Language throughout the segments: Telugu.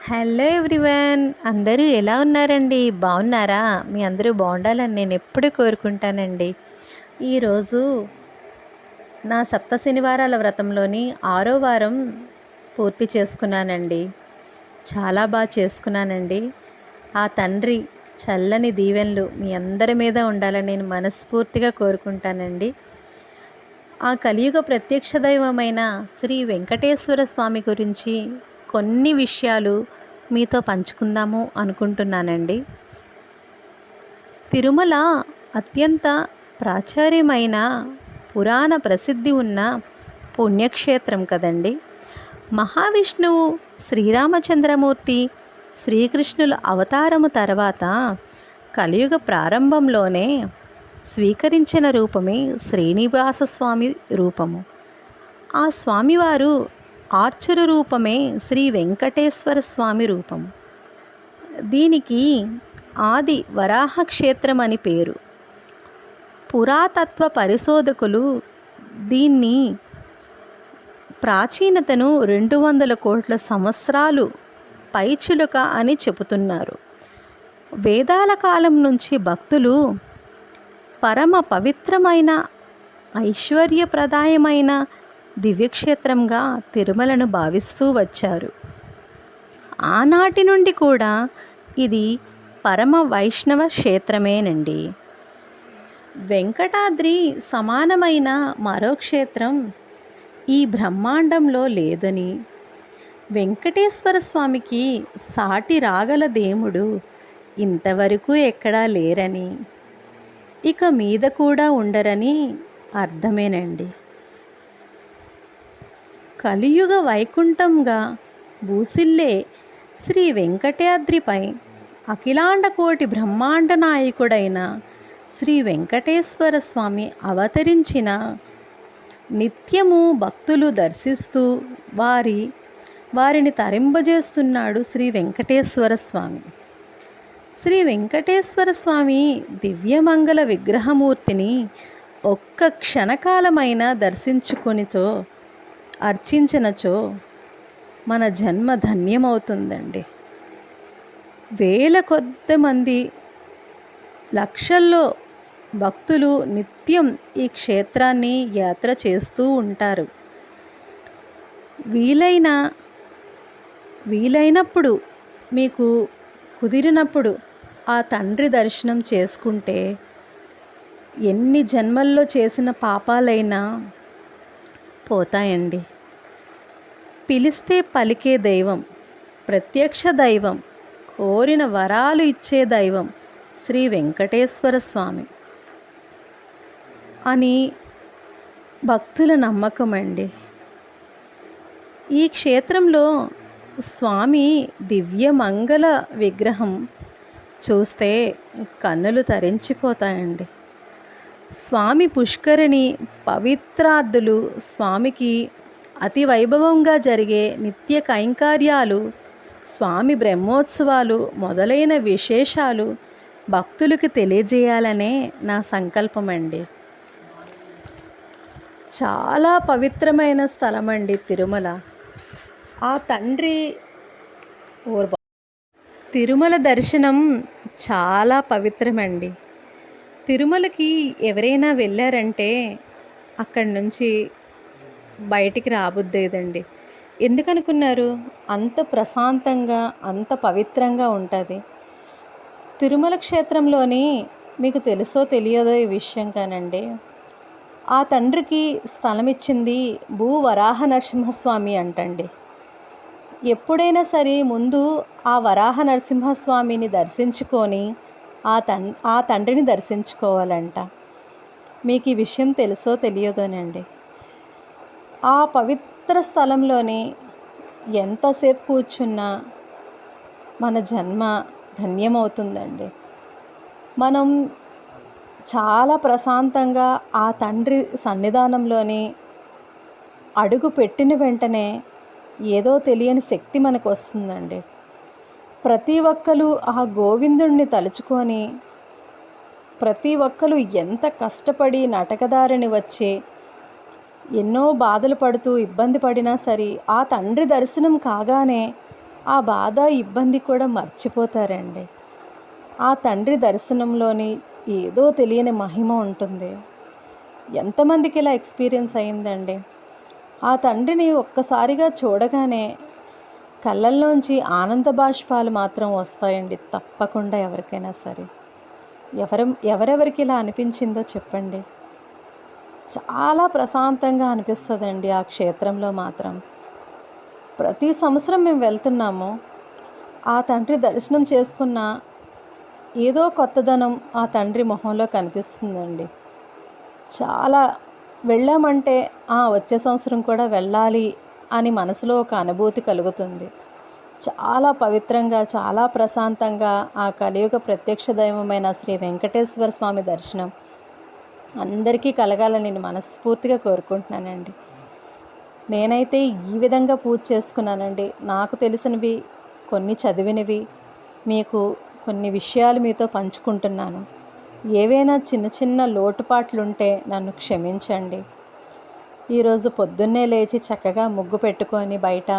హలో ఎవ్రీవన్, అందరూ ఎలా ఉన్నారండి? బాగున్నారా? మీ అందరూ బాగుండాలని నేను ఎప్పుడూ కోరుకుంటానండి. ఈరోజు నా సప్త శనివారాల వ్రతంలోని 6వ వారం పూర్తి చేసుకున్నానండి. చాలా బాగా చేసుకున్నానండి. ఆ తండ్రి చల్లని దీవెనలు మీ అందరి మీద ఉండాలని నేను మనస్ఫూర్తిగా కోరుకుంటానండి. ఆ కలియుగ ప్రత్యక్ష దైవమైన శ్రీ వెంకటేశ్వర స్వామి గురించి కొన్ని విషయాలు మీతో పంచుకుందాము అనుకుంటున్నానండి. తిరుమల అత్యంత ప్రాచుర్యమైన పురాణ ప్రసిద్ధి ఉన్న పుణ్యక్షేత్రం కదండి. మహావిష్ణువు శ్రీరామచంద్రమూర్తి శ్రీకృష్ణుల అవతారము తర్వాత కలియుగ ప్రారంభంలోనే స్వీకరించిన రూపమే శ్రీనివాస స్వామి రూపము. ఆ స్వామివారు ఆర్చురు రూపమే శ్రీ వెంకటేశ్వర స్వామి రూపము. దీనికి ఆది వరాహ క్షేత్రం అని పేరు. పురాతత్వ పరిశోధకులు దీన్ని ప్రాచీనతను 200 కోట్ల సంవత్సరాలు పైచిలుక అని చెబుతున్నారు. వేదాల కాలం నుంచి భక్తులు పరమ పవిత్రమైన ఐశ్వర్యప్రదాయమైన దివ్యక్షేత్రంగా తిరుమలను భావిస్తూ వచ్చారు. ఆనాటి నుండి కూడా ఇది పరమ వైష్ణవ క్షేత్రమేనండి. వెంకటాద్రి సమానమైన మరో క్షేత్రం ఈ బ్రహ్మాండంలో లేదని, వెంకటేశ్వర స్వామికి సాటి రాగల దేవుడు ఇంతవరకు ఎక్కడా లేరని, ఇక మీద కూడా ఉండరని అర్థమేనండి. కలియుగ వైకుంఠంగా భూసిల్లే శ్రీ వెంకటాద్రిపై అఖిలాండకోటి బ్రహ్మాండ నాయకుడైన శ్రీ వెంకటేశ్వర స్వామి అవతరించిన నిత్యము భక్తులు దర్శిస్తూ వారిని తరింపజేస్తున్నాడు శ్రీ వెంకటేశ్వర స్వామి. శ్రీ వెంకటేశ్వర స్వామి దివ్యమంగళ విగ్రహమూర్తిని ఒక్క క్షణకాలమైన దర్శించుకొనిచో అర్చించినచో మన జన్మ ధన్యమవుతుందండి. వేల కొద్ది మంది లక్షల్లో భక్తులు నిత్యం ఈ క్షేత్రాన్ని యాత్ర చేస్తూ ఉంటారు. వీలైనప్పుడు మీకు కుదిరినప్పుడు ఆ తండ్రి దర్శనం చేసుకుంటే ఎన్ని జన్మల్లో చేసిన పాపాలైనా పోతాయండి. పిలిస్తే పలికే దైవం, ప్రత్యక్ష దైవం, కోరిన వరాలు ఇచ్చే దైవం శ్రీ వెంకటేశ్వర స్వామి అని భక్తుల నమ్మకం అండి. ఈ క్షేత్రంలో స్వామి దివ్యమంగళ విగ్రహం చూస్తే కన్నులు తరించిపోతాయండి. స్వామి పుష్కరిణి పవిత్రార్థులు స్వామికి అతి వైభవంగా జరిగే నిత్య కైంకర్యాలు, స్వామి బ్రహ్మోత్సవాలు మొదలైన విశేషాలు భక్తులకు తెలియజేయాలనే నా సంకల్పం అండి. చాలా పవిత్రమైన స్థలం అండి తిరుమల. ఆ తండ్రి తిరుమల దర్శనం చాలా పవిత్రమండి. తిరుమలకి ఎవరైనా వెళ్ళారంటే అక్కడి నుంచి బయటికి రాబుద్దేదండి. ఎందుకనుకున్నారు? అంత ప్రశాంతంగా అంత పవిత్రంగా ఉంటుంది. తిరుమల క్షేత్రంలోని మీకు తెలుసో తెలియదో ఈ విషయం కానండి, ఆ తండ్రికి స్థలం ఇచ్చింది వరాహ నరసింహస్వామి అంటండి. ఎప్పుడైనా సరే ముందు ఆ వరాహ నరసింహస్వామిని దర్శించుకొని ఆ తండ్రిని దర్శించుకోవాలంట. మీకు ఈ విషయం తెలుసో తెలియదోనండి. ఆ పవిత్ర స్థలంలోని ఎంతసేపు కూర్చున్నా మన జన్మ ధన్యమవుతుందండి. మనం చాలా ప్రశాంతంగా ఆ తండ్రి సన్నిధానంలోని అడుగు పెట్టిన వెంటనే ఏదో తెలియని శక్తి మనకు వస్తుందండి. ప్రతి ఒక్కరు ఆ గోవిందుణ్ణి తలుచుకొని ప్రతి ఒక్కరు ఎంత కష్టపడి నటకదారిని వచ్చే ఎన్నో బాధలు పడుతూ ఇబ్బంది పడినా సరే ఆ తండ్రి దర్శనం కాగానే ఆ బాధ, ఇబ్బంది కూడా మర్చిపోతారండి. ఆ తండ్రి దర్శనంలోని ఏదో తెలియని మహిమ ఉంటుంది. ఎంతమందికి ఇలా ఎక్స్పీరియన్స్ అయిందండి. ఆ తండ్రిని ఒక్కసారిగా చూడగానే కళ్ళల్లోంచి ఆనంద బాష్పాలు మాత్రం వస్తాయండి తప్పకుండా ఎవరికైనా సరే. ఎవరెవరికి ఇలా అనిపించిందో చెప్పండి. చాలా ప్రశాంతంగా అనిపిస్తుందండి ఆ క్షేత్రంలో మాత్రం. ప్రతి సంవత్సరం మేము వెళ్తున్నాము. ఆ తండ్రి దర్శనం చేసుకున్న ఏదో కొత్తదనం ఆ తండ్రి మొహంలో కనిపిస్తుందండి. చాలా వెళ్ళామంటే వచ్చే సంవత్సరం కూడా వెళ్ళాలి అని మనసులో ఒక అనుభూతి కలుగుతుంది. చాలా పవిత్రంగా, చాలా ప్రశాంతంగా ఆ కలియుగ ప్రత్యక్ష దైవమైన శ్రీ వెంకటేశ్వర స్వామి దర్శనం అందరికీ కలగాలని నేను మనస్ఫూర్తిగా కోరుకుంటున్నానండి. నేనైతే ఈ విధంగా పూజ చేసుకున్నానండి. నాకు తెలిసినవి, కొన్ని చదివినవి, మీకు కొన్ని విషయాలు మీతో పంచుకుంటున్నాను. ఏవైనా చిన్న చిన్న లోటుపాట్లుంటే నన్ను క్షమించండి. ఈరోజు పొద్దున్నే లేచి చక్కగా ముగ్గు పెట్టుకొని బయట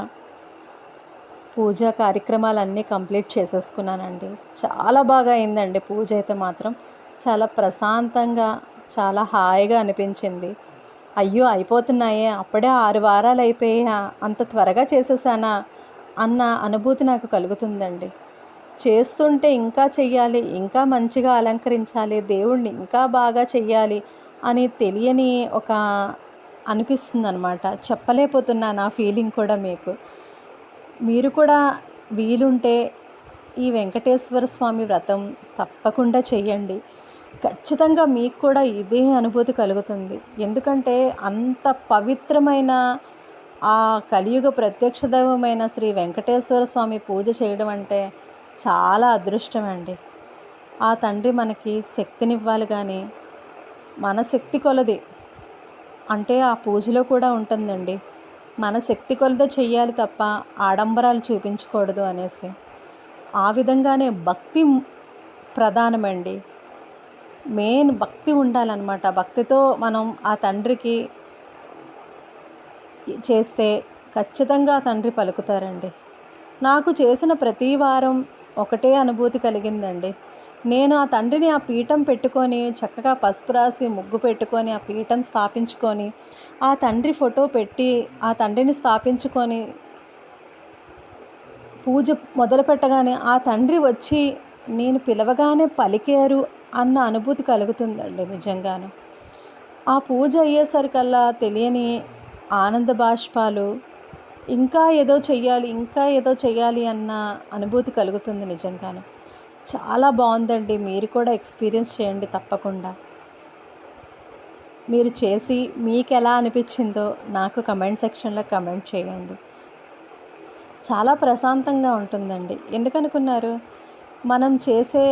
పూజా కార్యక్రమాలన్నీ కంప్లీట్ చేసేసుకున్నానండి. చాలా బాగా అయిందండి పూజ అయితే మాత్రం. చాలా ప్రశాంతంగా, చాలా హాయిగా అనిపించింది. అయ్యో అయిపోతున్నాయే, అప్పుడే 6 వారాలు అయిపోయా, అంత త్వరగా చేసేసానా అన్న అనుభూతి నాకు కలుగుతుందండి. చేస్తుంటే ఇంకా చెయ్యాలి, ఇంకా మంచిగా అలంకరించాలి, దేవుణ్ణి ఇంకా బాగా చెయ్యాలి అని తెలియని ఒక అనిపిస్తుందనమాట. చెప్పలేకపోతున్నాను ఆ ఫీలింగ్ కూడా మీకు. మీరు కూడా వీలుంటే ఈ వెంకటేశ్వర స్వామి వ్రతం తప్పకుండా చెయ్యండి. ఖచ్చితంగా మీకు కూడా ఇదే అనుభూతి కలుగుతుంది. ఎందుకంటే అంత పవిత్రమైన ఆ కలియుగ ప్రత్యక్ష దైవమైన శ్రీ వెంకటేశ్వర స్వామి పూజ చేయడం అంటే చాలా అదృష్టం అండి. ఆ తండ్రి మనకి శక్తినివ్వాలి కానీ మన శక్తి కొలది అంటే ఆ పూజలో కూడా ఉంటుందండి. మన శక్తి కొలదే చెయ్యాలి తప్ప ఆడంబరాలు చూపించకూడదు అనేసి. ఆ విధంగానే భక్తి ప్రధానమండి. మెయిన్ భక్తి ఉండాలన్నమాట. భక్తితో మనం ఆ తండ్రికి చేస్తే ఖచ్చితంగా ఆ తండ్రి పలుకుతారండి. నాకు చేసిన ప్రతి వారం ఒకటే అనుభూతి కలిగిందండి. నేను ఆ తండ్రిని ఆ పీఠం పెట్టుకొని చక్కగా పసుపు రాసి ముగ్గు పెట్టుకొని ఆ పీఠం స్థాపించుకొని ఆ తండ్రి ఫోటో పెట్టి ఆ తండ్రిని స్థాపించుకొని పూజ మొదలు పెట్టగానే ఆ తండ్రి వచ్చి నేను పిలవగానే పలికారు అన్న అనుభూతి కలుగుతుందండి నిజంగాను. ఆ పూజ అయ్యేసరికల్లా తెలియని ఆనంద బాష్పాలు, ఇంకా ఏదో చెయ్యాలి, ఇంకా ఏదో చెయ్యాలి అన్న అనుభూతి కలుగుతుంది నిజంగాను. చాలా బాగుందండి. మీరు కూడా ఎక్స్పీరియన్స్ చేయండి తప్పకుండా. మీరు చేసి మీకు ఎలా అనిపించిందో నాకు కమెంట్ సెక్షన్లో కమెంట్ చేయండి. చాలా ప్రశాంతంగా ఉంటుందండి. ఎందుకనుకున్నారు? మనం చేసే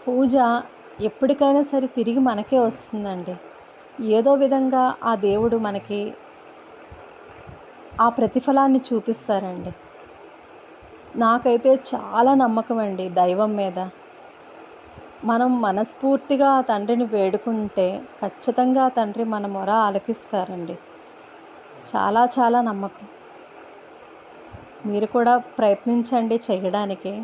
పూజ ఎప్పటికైనా సరే తిరిగి మనకే వస్తుందండి. ఏదో విధంగా ఆ దేవుడు మనకి ఆ ప్రతిఫలాన్ని చూపిస్తారండి. నాకైతే చాలా నమ్మకం అండి దైవం మీద. మనం మనస్ఫూర్తిగా ఆ తండ్రిని వేడుకుంటే ఖచ్చితంగా ఆ తండ్రి మన మొర ఆలకిస్తారండి. చాలా చాలా నమ్మకం. మీరు కూడా ప్రయత్నించండి చేయడానికి.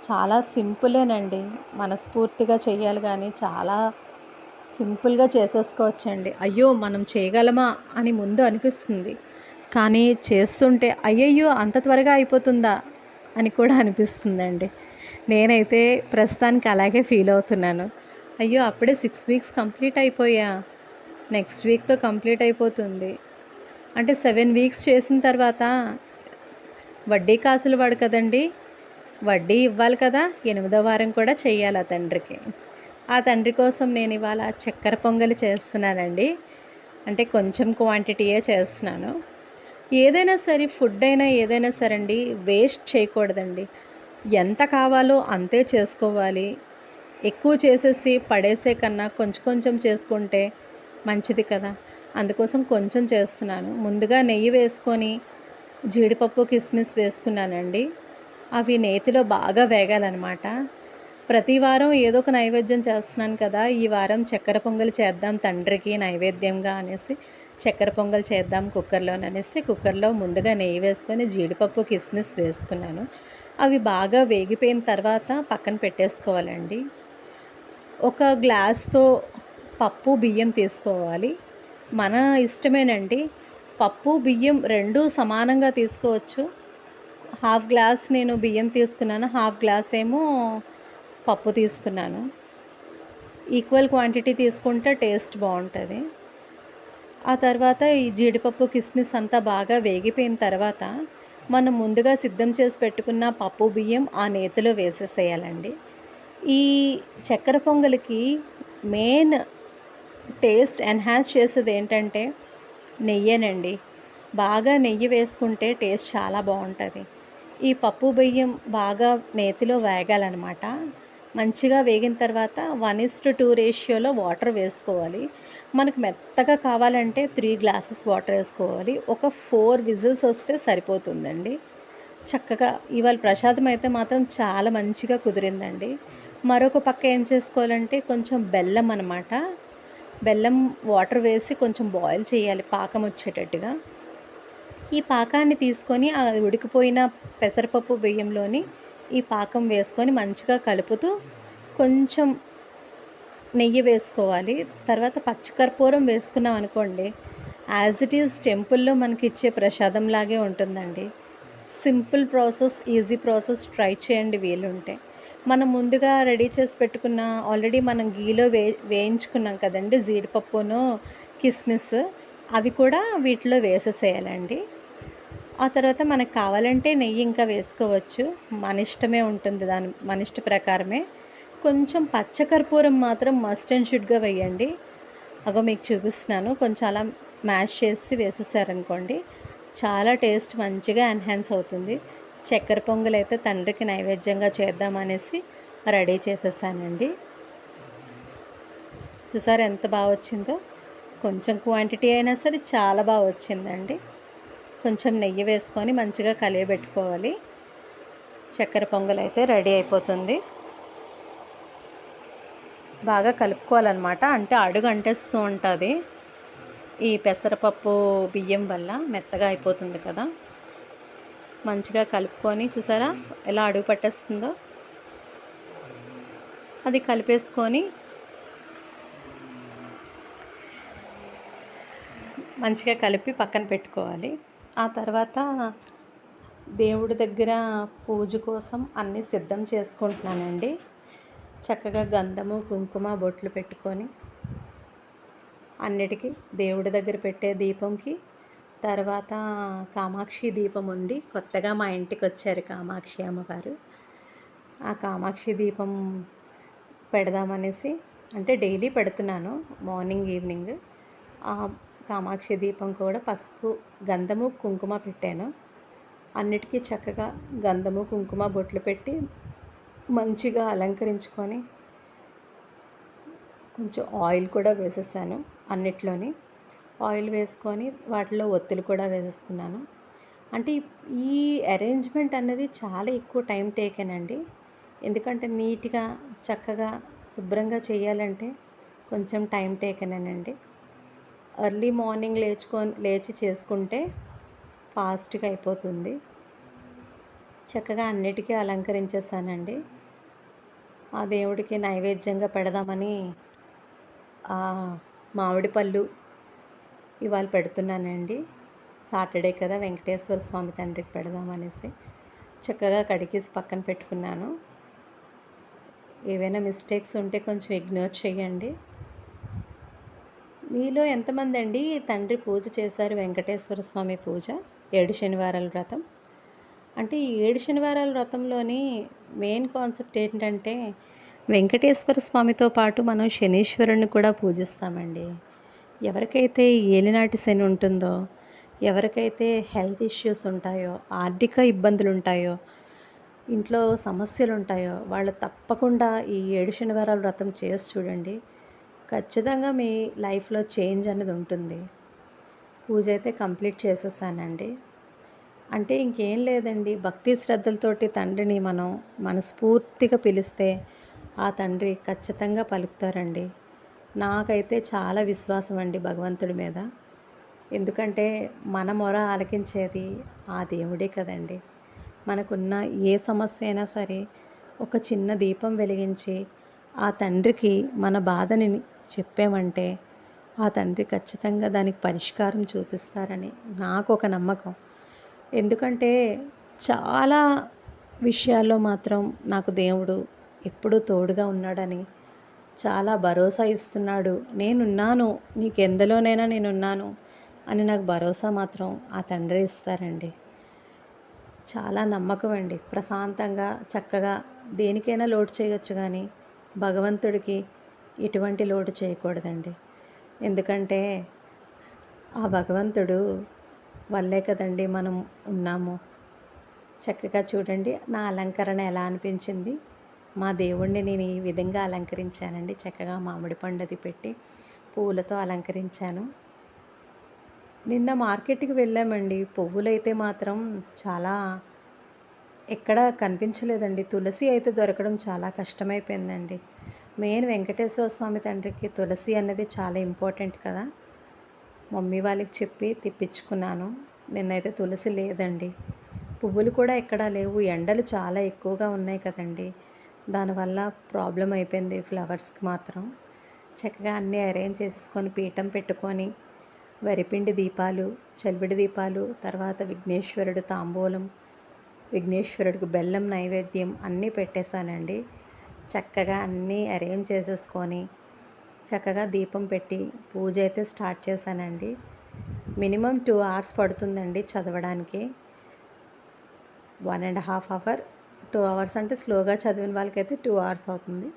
చాలా సింపులేనండి. మనస్ఫూర్తిగా చెయ్యాలి కానీ చాలా సింపుల్గా చేసేసుకోవచ్చండి. అయ్యో మనం చేయగలమా అని ముందు అనిపిస్తుంది. కానీ చేస్తుంటే అయ్యయ్యో అంత త్వరగా అయిపోతుందా అని కూడా అనిపిస్తుందండి. నేనైతే ప్రస్తుతానికి అలాగే ఫీల్ అవుతున్నాను. అయ్యో అప్పుడే 6 వీక్స్ కంప్లీట్ అయిపోయా, నెక్స్ట్ వీక్తో కంప్లీట్ అయిపోతుంది అంటే 7 వీక్స్ చేసిన తర్వాత వడ్డీ కాసులు వాడు కదండి, వడ్డీ ఇవ్వాలి కదా, 8వ వారం కూడా చెయ్యాలి ఆ తండ్రికి. ఆ తండ్రి కోసం నేను ఇవాళ చక్కెర పొంగలి చేస్తున్నానండి. అంటే కొంచెం క్వాంటిటీయే చేస్తున్నాను. ఏదైనా సరే ఫుడ్ అయినా ఏదైనా సరే అండి వేస్ట్ చేయకూడదండి. ఎంత కావాలో అంతే చేసుకోవాలి. ఎక్కువ చేసేసి పడేసే కన్నా కొంచెం కొంచెం చేసుకుంటే మంచిది కదా. అందుకోసం కొంచెం చేస్తున్నాను. ముందుగా నెయ్యి వేసుకొని జీడిపప్పు కిస్మిస్ వేసుకున్నానండి. అవి నేతిలో బాగా వేగాలన్నమాట. ప్రతి వారం ఏదో ఒక నైవేద్యం చేస్తున్నాను కదా, ఈ వారం చక్కెర పొంగలి చేద్దాం తండ్రికి నైవేద్యంగా అనేసి చక్కెర పొంగల్ చేద్దాం కుక్కర్లోననేసి కుక్కర్లో ముందుగా నెయ్యి వేసుకొని జీడిపప్పు కిస్మిస్ వేసుకున్నాను. అవి బాగా వేగిపోయిన తర్వాత పక్కన పెట్టేసుకోవాలండి. ఒక గ్లాస్తో పప్పు బియ్యం తీసుకోవాలి. మన ఇష్టమేనండి. పప్పు బియ్యం రెండూ సమానంగా తీసుకోవచ్చు. హాఫ్ గ్లాస్ నేను బియ్యం తీసుకున్నాను, హాఫ్ గ్లాస్ ఏమో పప్పు తీసుకున్నాను. ఈక్వల్ క్వాంటిటీ తీసుకుంటే టేస్ట్ బాగుంటుంది. ఆ తర్వాత ఈ జీడిపప్పు కిస్మిస్ అంతా బాగా వేగిపోయిన తర్వాత మనం ముందుగా సిద్ధం చేసి పెట్టుకున్న పప్పు బియ్యం ఆ నేతిలో వేసేసేయాలండి. ఈ చక్కెర పొంగలికి మెయిన్ టేస్ట్ ఎన్హాన్స్ చేసేది ఏంటంటే నెయ్యేనండి. బాగా నెయ్యి వేసుకుంటే టేస్ట్ చాలా బాగుంటుంది. ఈ పప్పు బియ్యం బాగా నేతిలో వేగాలన్నమాట. మంచిగా వేగిన తర్వాత 1:2 రేషియోలో వాటర్ వేసుకోవాలి. మనకు మెత్తగా కావాలంటే 3 గ్లాసెస్ వాటర్ వేసుకోవాలి. ఒక 4 విజిల్స్ వస్తే సరిపోతుందండి. చక్కగా ఇవాళ ప్రసాదం అయితే మాత్రం చాలా మంచిగా కుదిరిందండి. మరొక పక్క ఏం చేసుకోవాలంటే కొంచెం బెల్లం అన్నమాట. బెల్లం వాటర్ వేసి కొంచెం బాయిల్ చేయాలి పాకం వచ్చేటట్టుగా. ఈ పాకాన్ని తీసుకొని ఆ ఉడికిపోయిన పెసరపప్పు బియ్యంలోని ఈ పాకం వేసుకొని మంచిగా కలుపుతూ కొంచెం నెయ్యి వేసుకోవాలి. తర్వాత పచ్చికర్పూరం వేసుకున్నాం అనుకోండి, యాజ్ ఇట్ ఈజ్ టెంపుల్లో మనకి ఇచ్చే ప్రసాదంలాగే ఉంటుందండి. Simple process, easy process, try చేయండి వీలుంటే. మనం ముందుగా రెడీ చేసి పెట్టుకున్న ఆల్రెడీ మనం గీలో వేయించుకున్నాం కదండి జీడిపప్పును కిస్మిస్, అవి కూడా వీటిలో వేసేసేయాలండి. ఆ తర్వాత మనకు కావాలంటే నెయ్యి ఇంకా వేసుకోవచ్చు, మన ఇష్టమే ఉంటుంది, మన ఇష్ట ప్రకారమే. కొంచెం పచ్చకర్పూరం మాత్రం మస్ట్ అండ్ షుడ్గా వేయండి. అగో మీకు చూపిస్తున్నాను. కొంచెం అలా మ్యాష్ చేసి వేసేసారనుకోండి, చాలా టేస్ట్ మంచిగా ఎన్హాన్స్ అవుతుంది. చక్కెర పొంగల్ అయితే తండ్రికి నైవేద్యంగా చేద్దామనేసి రెడీ చేసేసానండి. చూసారు ఎంత బాగా వచ్చిందో. కొంచెం క్వాంటిటీ అయినా సరే చాలా బాగా వచ్చిందండి. కొంచెం నెయ్యి వేసుకొని మంచిగా కలియబెట్టుకోవాలి. చక్కెర పొంగల్ అయితే రెడీ అయిపోతుంది. బాగా కలుపుకోవాలన్నమాట. అంటే అడుగు అంటేస్తూ ఉంటుంది. ఈ పెసరపప్పు బియ్యం వల్ల మెత్తగా అయిపోతుంది కదా. మంచిగా కలుపుకొని చూసారా ఎలా అడుగు పట్టేస్తుందో. అది కలిపేసుకొని మంచిగా కలిపి పక్కన పెట్టుకోవాలి. ఆ తర్వాత దేవుడి దగ్గర పూజ కోసం అన్నీ సిద్ధం చేసుకుంటున్నానండి. చక్కగా గంధము కుంకుమ బొట్లు పెట్టుకొని అన్నిటికీ దేవుడి దగ్గర పెట్టే దీపంకి, తర్వాత కామాక్షి దీపం ఉంది. కొత్తగా మా ఇంటికి వచ్చారు కామాక్షి అమ్మగారు. ఆ కామాక్షి దీపం పెడదామనేసి, అంటే డైలీ పెడుతున్నాను మార్నింగ్ ఈవినింగ్. ఆ కామాక్షి దీపం కూడా పసుపు గంధము కుంకుమ పెట్టాను. అన్నిటికీ చక్కగా గంధము కుంకుమ బొట్లు పెట్టి మంచిగా అలంకరించుకొని కొంచెం ఆయిల్ కూడా వేసేసాను. అన్నిట్లోని ఆయిల్ వేసుకొని వాటిలో ఒత్తులు కూడా వేసేసుకున్నాను. అంటే ఈ అరేంజ్మెంట్ అనేది చాలా ఎక్కువ టైం టేకెన్. ఎందుకంటే నీట్గా చక్కగా శుభ్రంగా చేయాలంటే కొంచెం టైం టేకెనండి. ఎర్లీ మార్నింగ్ లేచి చేసుకుంటే ఫాస్ట్గా అయిపోతుంది. చక్కగా అన్నిటికీ అలంకరించేసానండి. ఆ దేవుడికి నైవేద్యంగా పెడదామని మామిడి పళ్ళు ఇవాళ పెడుతున్నానండి. సాటర్డే కదా, వెంకటేశ్వర స్వామి తండ్రికి పెడదామనేసి చక్కగా కడిగేసి పక్కన పెట్టుకున్నాను. ఏవైనా మిస్టేక్స్ ఉంటే కొంచెం ఇగ్నోర్ చేయండి. మీలో ఎంతమంది అండి తండ్రి పూజ చేశారు? వెంకటేశ్వర స్వామి పూజ 7 శనివారాల వ్రతం. అంటే ఈ 7 శనివారాల వ్రతంలోని మెయిన్ కాన్సెప్ట్ ఏంటంటే వెంకటేశ్వర స్వామితో పాటు మనం శనీశ్వరుని కూడా పూజిస్తామండి. ఎవరికైతే ఏలినాటి శని ఉంటుందో, ఎవరికైతే హెల్త్ ఇష్యూస్ ఉంటాయో, ఆర్థిక ఇబ్బందులు ఉంటాయో, ఇంట్లో సమస్యలు ఉంటాయో, వాళ్ళు తప్పకుండా ఈ 7 శనివారాల వ్రతం చేసి చూడండి. ఖచ్చితంగా మీ లైఫ్లో చేంజ్ అనేది ఉంటుంది. పూజ అయితే కంప్లీట్ చేసేసానండి. అంటే ఇంకేం లేదండి, భక్తి శ్రద్ధలతోటి తండ్రిని మనం మనస్ఫూర్తిగా పిలిస్తే ఆ తండ్రి ఖచ్చితంగా పలుకుతారండి. నాకైతే చాలా విశ్వాసం అండి భగవంతుడి మీద. ఎందుకంటే మన మొర ఆలకించేది ఆ దేవుడే కదండి. మనకున్న ఏ సమస్య అయినా సరే ఒక చిన్న దీపం వెలిగించి ఆ తండ్రికి మన బాధని చెప్పామంటే ఆ తండ్రి ఖచ్చితంగా దానికి పరిష్కారం చూపిస్తారని నాకు ఒక నమ్మకం. ఎందుకంటే చాలా విషయాల్లో మాత్రం నాకు దేవుడు ఎప్పుడూ తోడుగా ఉన్నాడని, చాలా భరోసా ఇస్తున్నాడు. నేనున్నాను, నీకెందులోనైనా నేనున్నాను అని నాకు భరోసా మాత్రం ఆ తండ్రే ఇస్తారండి. చాలా నమ్మకం అండి. ప్రశాంతంగా చక్కగా దేనికైనా లోటు చేయొచ్చు కానీ భగవంతుడికి ఎటువంటి లోటు చేయకూడదండి. ఎందుకంటే ఆ భగవంతుడు వల్లే కదండి మనం ఉన్నాము. చక్కగా చూడండి నా అలంకరణ ఎలా అనిపించింది. మా దేవుణ్ణి నేను ఈ విధంగా అలంకరించానండి. చక్కగా మామిడి పండు అది పెట్టి పువ్వులతో అలంకరించాను. నిన్న మార్కెట్కి వెళ్ళామండి. పువ్వులైతే మాత్రం చాలా ఎక్కడ కనిపించలేదండి. తులసి అయితే దొరకడం చాలా కష్టమైపోయిందండి. మెయిన్ వెంకటేశ్వర స్వామి తండ్రికి తులసి అనేది చాలా ఇంపార్టెంట్ కదా. మమ్మీ వాళ్ళకి చెప్పి తెప్పించుకున్నాను. నిన్నైతే తులసి లేదండి. పువ్వులు కూడా ఎక్కడా లేవు. ఎండలు చాలా ఎక్కువగా ఉన్నాయి కదండి. దానివల్ల ప్రాబ్లం అయిపోయింది ఫ్లవర్స్కి మాత్రం. చక్కగా అన్నీ అరేంజ్ చేసేసుకొని పీఠం పెట్టుకొని వరిపిండి దీపాలు, చలివిడి దీపాలు, తర్వాత విఘ్నేశ్వరుడు తాంబూలం, విఘ్నేశ్వరుడికి బెల్లం నైవేద్యం అన్నీ పెట్టేశానండి. చక్కగా అన్నీ అరేంజ్ చేసేసుకొని చక్కగా దీపం పెట్టి పూజ అయితే స్టార్ట్ చేశానండి. మినిమం 2 hours పడుతుందండి చదవడానికి. 1.5 hour 2 hours అంటే స్లోగా చదివిన వాళ్ళకైతే 2 hours అవుతుంది.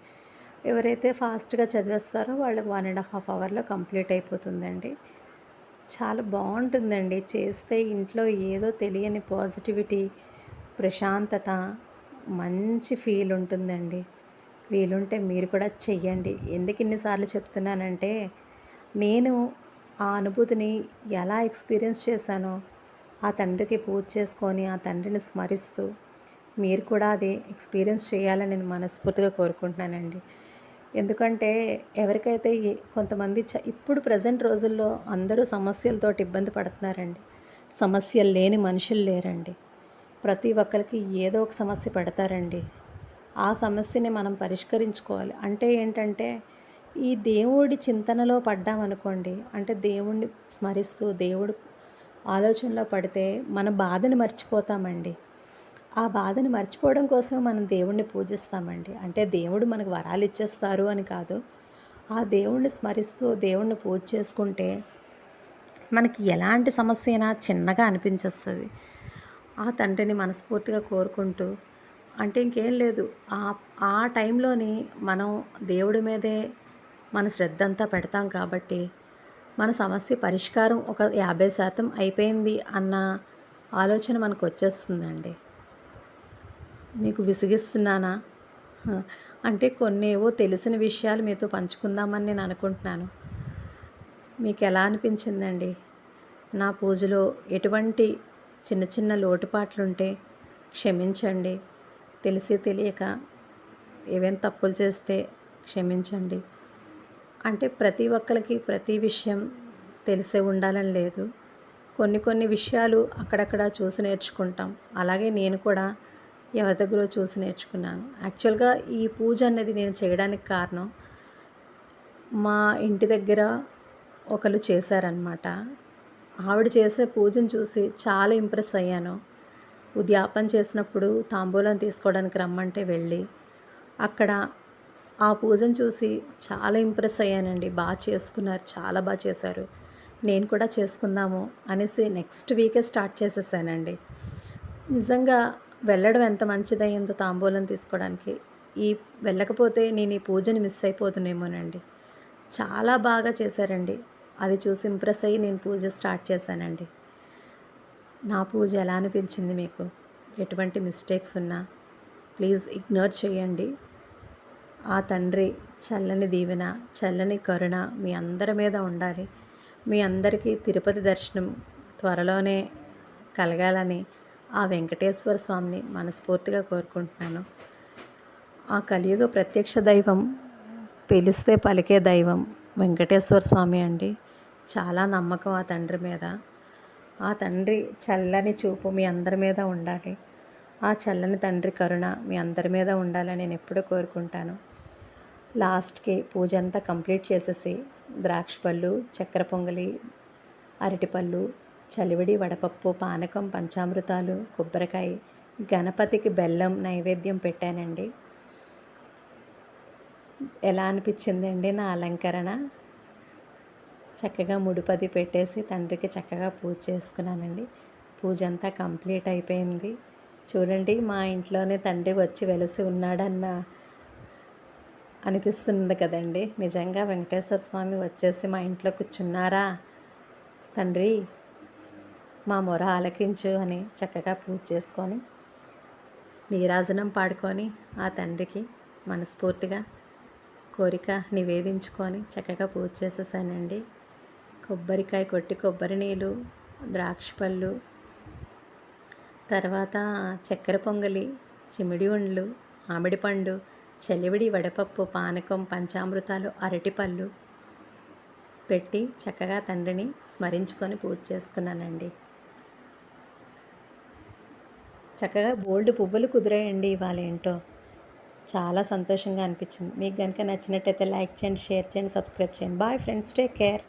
ఎవరైతే ఫాస్ట్గా చదివేస్తారో వాళ్ళకి 1.5 hourలో కంప్లీట్ అయిపోతుందండి. చాలా బాగుంటుందండి చేస్తే. ఇంట్లో ఏదో తెలియని పాజిటివిటీ, ప్రశాంతత, మంచి ఫీల్ ఉంటుందండి. వీలుంటే మీరు కూడా చెయ్యండి. ఎందుకు ఇన్నిసార్లు చెప్తున్నానంటే నేను ఆ అనుభూతిని ఎలా ఎక్స్పీరియన్స్ చేశానో ఆ తండ్రికి పూజ చేసుకొని ఆ తండ్రిని స్మరిస్తూ మీరు కూడా అది ఎక్స్పీరియన్స్ చేయాలని నేను మనస్ఫూర్తిగా కోరుకుంటున్నానండి. ఎందుకంటే ఎవరికైతే కొంతమంది ఇప్పుడు ప్రజెంట్ రోజుల్లో అందరూ సమస్యలతోటి ఇబ్బంది పడుతున్నారండి. సమస్యలు లేని మనుషులు లేరండి. ప్రతి ఒక్కరికి ఏదో ఒక సమస్య పెడతారండి. ఆ సమస్యని మనం పరిష్కరించుకోవాలి. అంటే ఏంటంటే ఈ దేవుడి చింతనలో పడ్డామనుకోండి, అంటే దేవుణ్ణి స్మరిస్తూ దేవుడు ఆలోచనలో పడితే మన బాధని మర్చిపోతామండి. ఆ బాధని మర్చిపోవడం కోసం మనం దేవుణ్ణి పూజిస్తామండి. అంటే దేవుడు మనకు వరాలు ఇచ్చేస్తారు అని కాదు. ఆ దేవుణ్ణి స్మరిస్తూ దేవుణ్ణి పూజ చేసుకుంటే మనకి ఎలాంటి సమస్య అయినా చిన్నగా అనిపించేస్తుంది. ఆ తండ్రిని మనస్ఫూర్తిగా కోరుకుంటూ అంటే ఇంకేం లేదు. ఆ టైంలోని మనం దేవుడి మీదే మన శ్రద్ధ అంతా పెడతాం కాబట్టి మన సమస్య పరిష్కారం ఒక 50% అయిపోయింది అన్న ఆలోచన మనకు వచ్చేస్తుందండి. మీకు విసిగిస్తున్నానా అంటే కొన్ని ఏవో తెలిసిన విషయాలు మీతో పంచుకుందామని నేను అనుకుంటున్నాను. మీకు ఎలా అనిపించిందండి? నా పూజలో ఎటువంటి చిన్న చిన్న లోటుపాట్లుంటే క్షమించండి. తెలిసి తెలియక ఏవైనా తప్పులు చేస్తే క్షమించండి. అంటే ప్రతి ఒక్కరికి ప్రతి విషయం తెలిసే ఉండాలని లేదు. కొన్ని విషయాలు అక్కడక్కడ చూసి నేర్చుకుంటాం. అలాగే నేను కూడా ఎవరి దగ్గర చూసి నేర్చుకున్నాను. యాక్చువల్గా ఈ పూజ అనేది నేను చేయడానికి కారణం మా ఇంటి దగ్గర ఒకరు చేశారనమాట. ఆవిడ చేసే పూజను చూసి చాలా ఇంప్రెస్ అయ్యాను. ఉద్యాపన చేసినప్పుడు తాంబూలం తీసుకోవడానికి రమ్మంటే వెళ్ళి అక్కడ ఆ పూజను చూసి చాలా ఇంప్రెస్ అయ్యానండి. బాగా చేసుకున్నారు, చాలా బాగా చేశారు, నేను కూడా చేసుకుందాము అనేసి నెక్స్ట్ వీకే స్టార్ట్ చేసేసానండి. నిజంగా వెళ్ళడం ఎంత మంచిదయ్యిందో తాంబూలం తీసుకోవడానికి. వెళ్ళకపోతే నేను ఈ పూజని మిస్ అయిపోతున్నామోనండి. చాలా బాగా చేశారండి. అది చూసి ఇంప్రెస్ అయ్యి నేను పూజ స్టార్ట్ చేశానండి. నా పూజ ఎలా అనిపించింది మీకు? ఎటువంటి మిస్టేక్స్ ఉన్నా ప్లీజ్ ఇగ్నోర్ చేయండి. ఆ తండ్రి చల్లని దీవెన, చల్లని కరుణ మీ అందరి మీద ఉండాలి. మీ అందరికీ తిరుపతి దర్శనం త్వరలోనే కలగాలని ఆ వెంకటేశ్వర స్వామిని మనస్ఫూర్తిగా కోరుకుంటున్నాను. ఆ కలియుగ ప్రత్యక్ష దైవం, పిలిస్తే పలికే దైవం వెంకటేశ్వర స్వామి అండి. చాలా నమ్మకం ఆ తండ్రి మీద. ఆ తండ్రి చల్లని చూపు మీ అందరి మీద ఉండాలి. ఆ చల్లని తండ్రి కరుణ మీ అందరి మీద ఉండాలని నేను ఎప్పుడూ కోరుకుంటాను. లాస్ట్కి పూజ అంతా కంప్లీట్ చేసేసి ద్రాక్ష పళ్ళు, చక్కెర పొంగలి, అరటిపళ్ళు, చలివిడి, వడపప్పు, పానకం, పంచామృతాలు, కొబ్బరికాయ, గణపతికి బెల్లం నైవేద్యం పెట్టానండి. ఎలా అనిపించిందండి నా అలంకరణ? చక్కగా ముడిపది పెట్టేసి తండ్రికి చక్కగా పూజ చేసుకున్నానండి. పూజ అంతా కంప్లీట్ అయిపోయింది. చూడండి, మా ఇంట్లోనే తండ్రి వచ్చి వెలిసి ఉన్నాడన్న అనిపిస్తుంది కదండి. నిజంగా వెంకటేశ్వర స్వామి వచ్చేసి మా ఇంట్లో కూర్చున్నారా, తండ్రి మా మొర ఆలకించు అని చక్కగా పూజ చేసుకొని నీరాజనం పాడుకొని ఆ తండ్రికి మనస్ఫూర్తిగా కోరిక నివేదించుకొని చక్కగా పూజ చేసేసానండి. కొబ్బరికాయ కొట్టి కొబ్బరి నీళ్ళు, ద్రాక్ష పళ్ళు, తర్వాత చక్కెర పొంగలి, చిమిడి ఉండ్లు, మామిడి పండు, చలివిడి, వడపప్పు, పానకం, పంచామృతాలు, అరటిపళ్ళు పెట్టి చక్కగా తండ్రిని స్మరించుకొని పూజ చేసుకున్నానండి. చక్కగా బోల్డ్ పువ్వులు కుదిరాయండి ఇవాళ ఏంటో. చాలా సంతోషంగా అనిపించింది. మీకు కనుక నచ్చినట్టయితే లైక్ చేయండి, షేర్ చేయండి, సబ్స్క్రైబ్ చేయండి. Bye friends, take care.